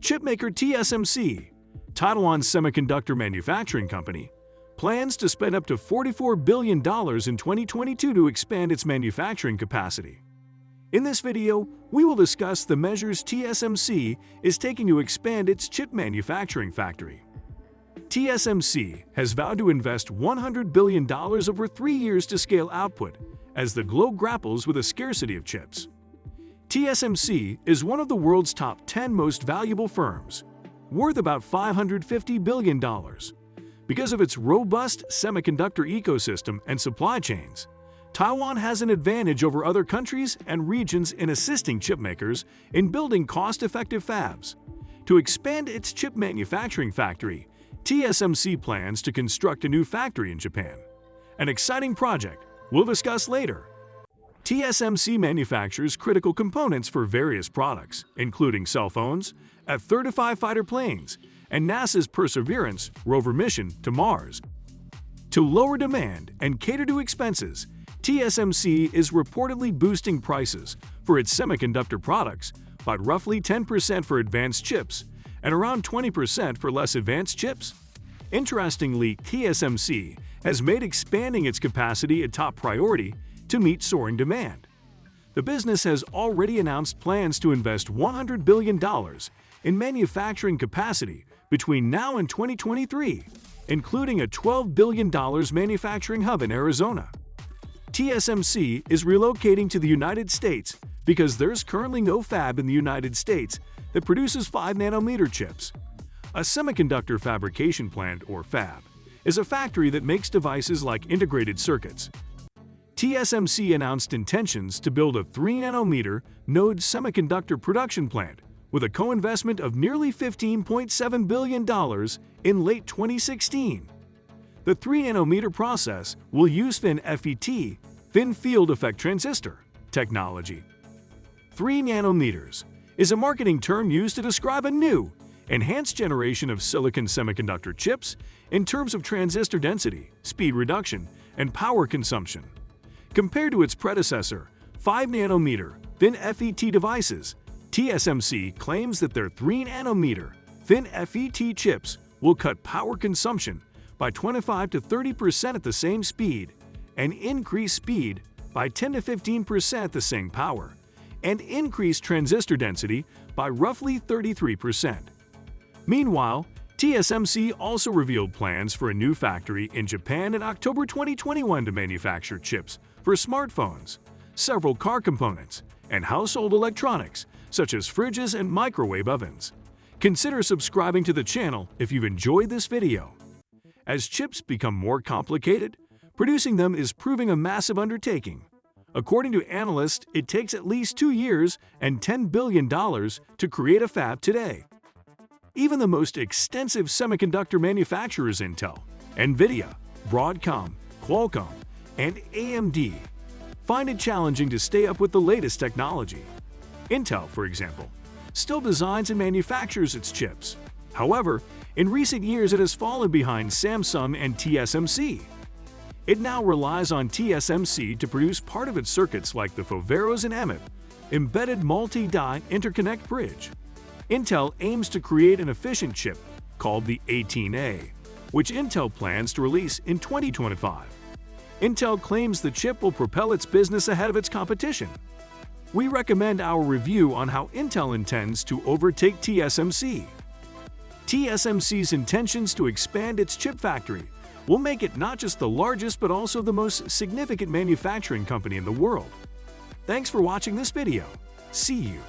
Chipmaker TSMC, Taiwan Semiconductor manufacturing company, plans to spend up to $44 billion in 2022 to expand its manufacturing capacity. In this video, we will discuss the measures TSMC is taking to expand its chip manufacturing factory. TSMC has vowed to invest $100 billion over 3 years to scale output as the globe grapples with a scarcity of chips. TSMC is one of the world's top 10 most valuable firms, worth about $550 billion. Because of its robust semiconductor ecosystem and supply chains, Taiwan has an advantage over other countries and regions in assisting chipmakers in building cost-effective fabs. To expand its chip manufacturing factory, TSMC plans to construct a new factory in Japan. An exciting project we'll discuss later. TSMC manufactures critical components for various products, including cell phones, F-35 fighter planes, and NASA's Perseverance rover mission to Mars. To lower demand and cater to expenses, TSMC is reportedly boosting prices for its semiconductor products by roughly 10% for advanced chips and around 20% for less advanced chips. Interestingly, TSMC has made expanding its capacity a top priority to meet soaring demand. The business has already announced plans to invest $100 billion in manufacturing capacity between now and 2023, including a $12 billion manufacturing hub in Arizona. TSMC is relocating to the United States because there's currently no fab in the United States that produces 5-nanometer chips. A semiconductor fabrication plant, or fab, is a factory that makes devices like integrated circuits. TSMC announced intentions to build a 3-nanometer node semiconductor production plant with a co-investment of nearly $15.7 billion in late 2016. The 3-nanometer process will use FINFET, thin field effect transistor, technology. 3 nanometers is a marketing term used to describe a new, enhanced generation of silicon semiconductor chips in terms of transistor density, speed reduction, and power consumption. Compared to its predecessor, 5-nanometer FINFET devices, TSMC claims that their 3-nanometer FINFET chips will cut power consumption by 25 to 30% at the same speed, and increase speed by 10 to 15% at the same power, and increase transistor density by roughly 33%. Meanwhile, TSMC also revealed plans for a new factory in Japan in October 2021 to manufacture chips for smartphones, several car components, and household electronics such as fridges and microwave ovens. Consider subscribing to the channel if you've enjoyed this video. As chips become more complicated, producing them is proving a massive undertaking. According to analysts, it takes at least 2 years and $10 billion to create a fab today. Even the most extensive semiconductor manufacturers Intel, NVIDIA, Broadcom, Qualcomm, and AMD find it challenging to stay up with the latest technology. Intel, for example, still designs and manufactures its chips. However, in recent years it has fallen behind Samsung and TSMC. It now relies on TSMC to produce part of its circuits like the Foveros and Emib, embedded multi-die interconnect bridge. Intel aims to create an efficient chip called the 18A, which Intel plans to release in 2025. Intel claims the chip will propel its business ahead of its competition. We recommend our review on how Intel intends to overtake TSMC. TSMC's intentions to expand its chip factory will make it not just the largest but also the most significant manufacturing company in the world. Thanks for watching this video. See you.